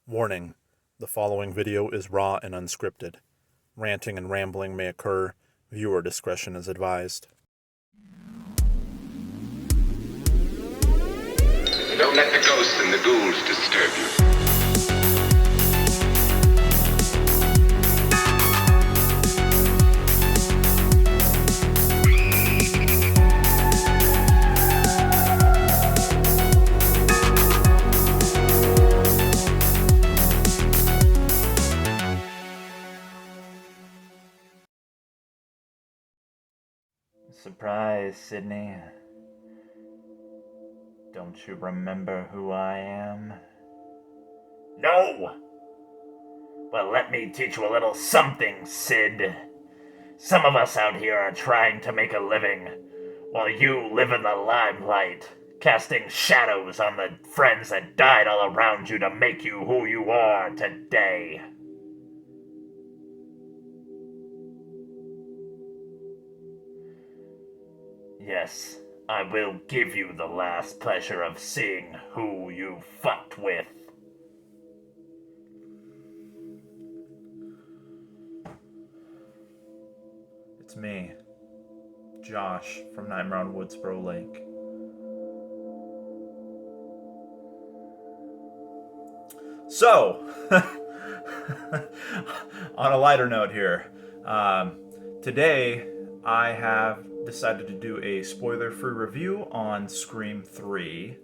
Warning: the following video is raw and unscripted. Ranting and rambling may occur. Viewer discretion is advised. Don't let the ghosts and the ghouls disturb you. Surprise, Sydney. Don't you remember who I am? No! Well, let me teach you a little something, Sid. Some of us out here are trying to make a living, while you live in the limelight, casting shadows on the friends that died all around you to make you who you are today. Yes, I will give you the last pleasure of seeing who you fucked with. It's me, Josh, from Nightmare On Woodsboro Lake. So, on a lighter note here, today I have decided to do a spoiler-free review on Scream 3.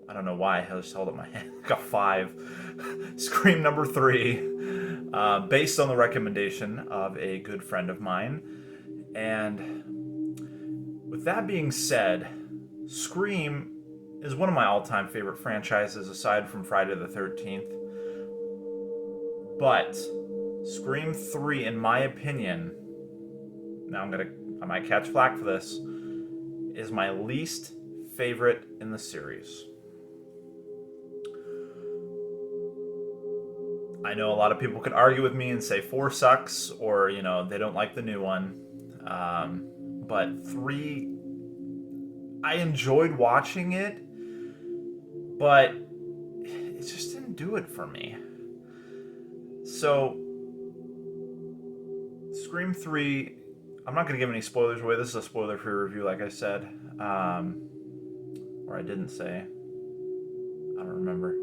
I don't know why, I just held up my hand. Got 5. Scream number 3, based on the recommendation of a good friend of mine. And with that being said, Scream is one of my all-time favorite franchises aside from Friday the 13th. But Scream 3, in my opinion, now I might catch flack for this, is my least favorite in the series. I know a lot of people could argue with me and say 4 sucks, or, they don't like the new one. But 3, I enjoyed watching it, but it just didn't do it for me. So, Scream 3, I'm not going to give any spoilers away. This is a spoiler-free review, like I said. Or I didn't say. I don't remember.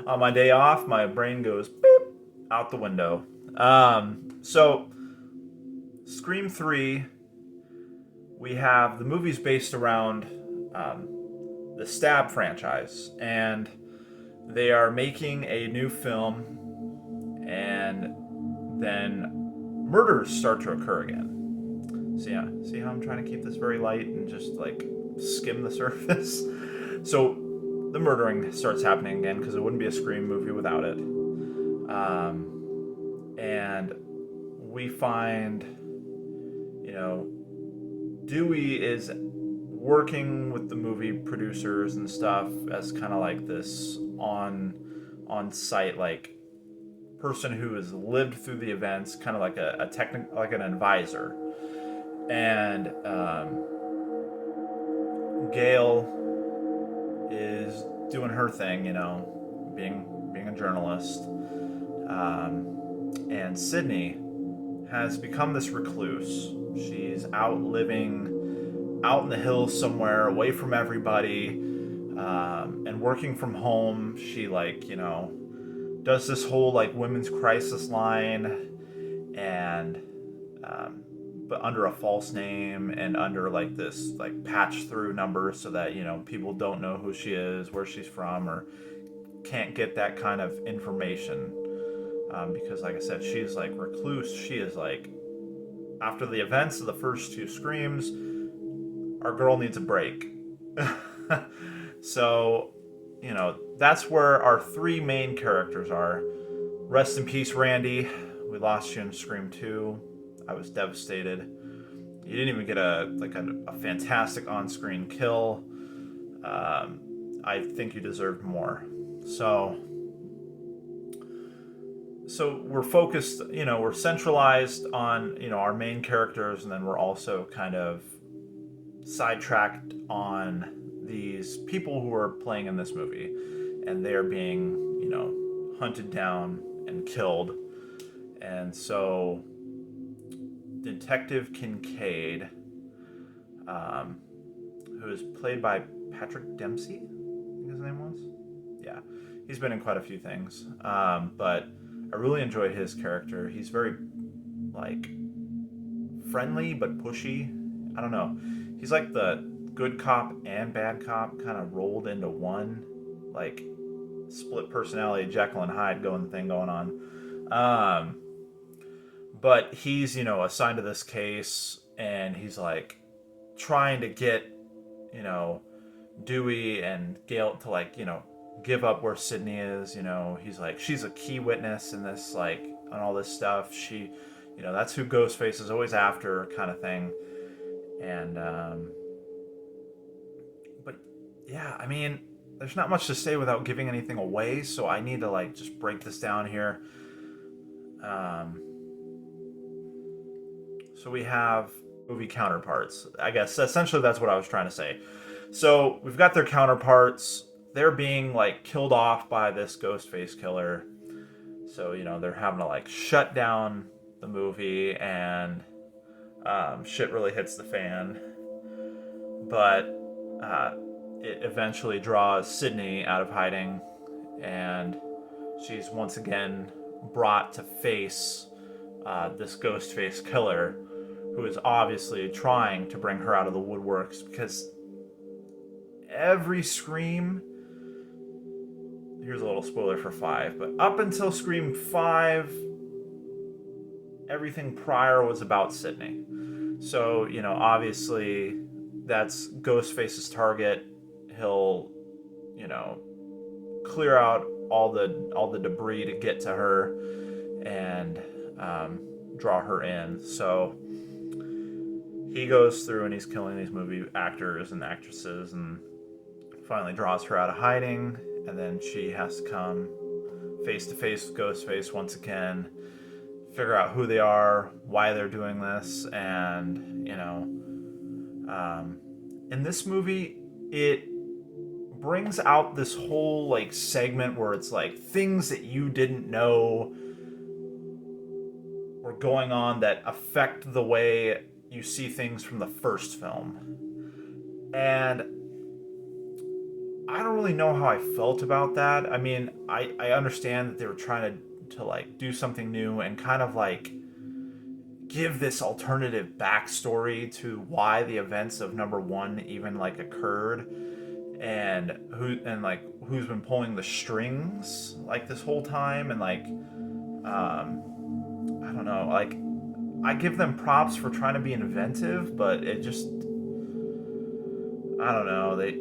On my day off, my brain goes beep out the window. So, Scream 3, we have the movies based around the Stab franchise. And they are making a new film, and then murders start to occur again. So yeah, see how I'm trying to keep this very light and just skim the surface? So the murdering starts happening again, because it wouldn't be a Scream movie without it. And we find, Dewey is working with the movie producers and stuff as kind of like this on site person who has lived through the events, kind of like like an advisor. And Gail is doing her thing, being a journalist. And Sydney has become this recluse. She's out living out in the hills somewhere, away from everybody, and working from home. She does this whole women's crisis line, and but under a false name and under this patch through number, so that people don't know who she is, where she's from, or can't get that kind of information, because like I said, she's recluse. She is after the events of the first 2 Screams, our girl needs a break. So, that's where our 3 main characters are. Rest in peace, Randy. We lost you in Scream 2. I was devastated. You didn't even get a fantastic on-screen kill. I think you deserved more. So we're focused, we're centralized on, our main characters, and then we're also kind of sidetracked on these people who are playing in this movie, and they're being, hunted down and killed. And so Detective Kincaid, who is played by Patrick Dempsey, I think his name was. Yeah, he's been in quite a few things. But I really enjoyed his character. He's very, like, friendly but pushy. I don't know. He's like the good cop and bad cop kind of rolled into one, like split personality, Jekyll and Hyde going on. But he's, assigned to this case, and he's like trying to get, Dewey and Gale to, like, give up where Sydney is. He's like, she's a key witness in this, like, on all this stuff. She, that's who Ghostface is always after, kind of thing. And but yeah, I mean, there's not much to say without giving anything away, so I need to, like, just break this down here. So we have movie counterparts. I guess essentially that's what I was trying to say. So we've got their counterparts. They're being, like, killed off by this Ghostface killer. So, they're having to, like, shut down the movie, and shit really hits the fan. But it eventually draws Sydney out of hiding, and she's once again brought to face this Ghostface killer, who is obviously trying to bring her out of the woodworks, because every Scream, here's a little spoiler for 5, but up until Scream 5, everything prior was about Sydney. So, obviously that's Ghostface's target. He'll, clear out all the debris to get to her and draw her in. So he goes through and he's killing these movie actors and actresses, and finally draws her out of hiding. And then she has to come face to face with Ghostface once again, figure out who they are, why they're doing this, and in this movie, it brings out this whole, like, segment where it's like things that you didn't know were going on that affect the way you see things from the first film. And I don't really know how I felt about that. I mean, I understand that they were trying to like do something new and kind of like give this alternative backstory to why the events of number 1 even, like, occurred, and who's been pulling the strings, like, this whole time. And, like, I don't know, like, I give them props for trying to be inventive, but it just, I don't know, they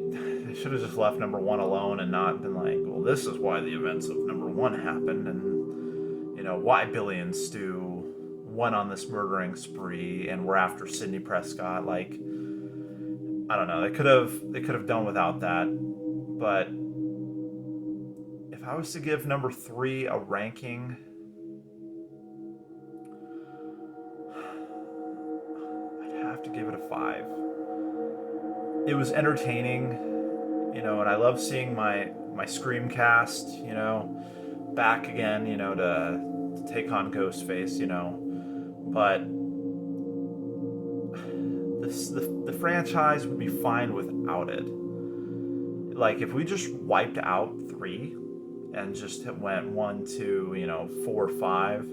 should have just left number 1 alone and not been like, well, this is why the events of number 1 happened, and why Billy and Stu went on this murdering spree and we're after Sidney Prescott. Like, I don't know, they could have done without that. But if I was to give number 3 a ranking, I'd have to give it a 5. It was entertaining, and I love seeing my Scream cast, back again, to take on Ghostface, but the franchise would be fine without it. Like, if we just wiped out 3 and just went 1, 2, 4, 5,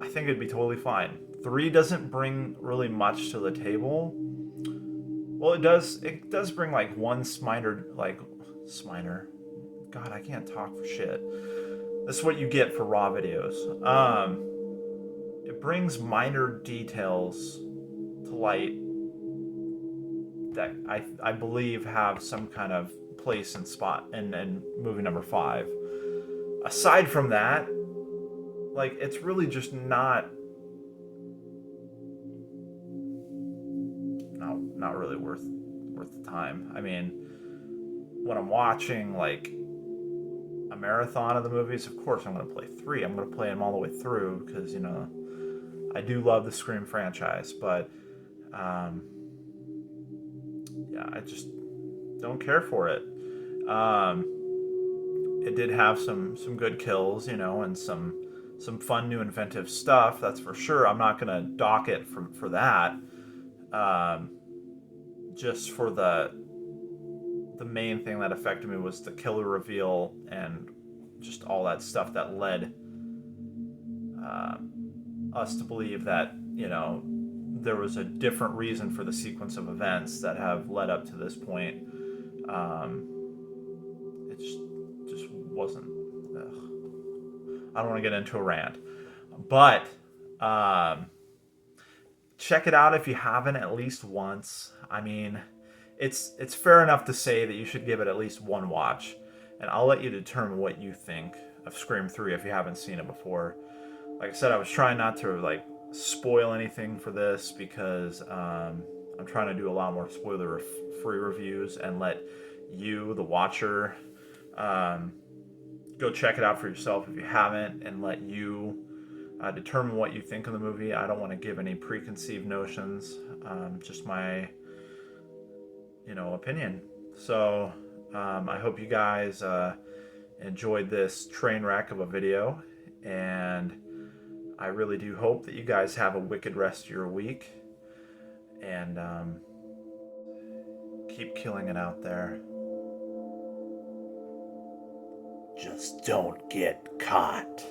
I think it'd be totally fine. 3 doesn't bring really much to the table. Well, it does bring, like, one Sminer. God, I can't talk for shit. This is what you get for raw videos. It brings minor details to light that I believe have some kind of place and spot in movie number 5. Aside from that, like, it's really just not really worth the time. I mean, when I'm watching, like, a marathon of the movies, of course I'm going to play 3. I'm going to play them all the way through because, I do love the Scream franchise, but yeah, I just don't care for it. it did have some good kills, you know, and some fun new inventive stuff. That's for sure. I'm not gonna dock it for that. Um, just for the main thing that affected me was the killer reveal and just all that stuff that led uh, us to believe that, you know, there was a different reason for the sequence of events that have led up to this point. It just wasn't. Ugh. I don't want to get into a rant, but um, check it out if you haven't at least once. I mean, it's fair enough to say that you should give it at least one watch, and I'll let you determine what you think of Scream 3 if you haven't seen it before. Like I said, I was trying not to like spoil anything for this because I'm trying to do a lot more spoiler-free reviews and let you, the watcher, go check it out for yourself if you haven't, and let you determine what you think of the movie. I don't want to give any preconceived notions, just my, you know, opinion. So I hope you guys enjoyed this train wreck of a video, and I really do hope that you guys have a wicked rest of your week, and keep killing it out there. Just don't get caught.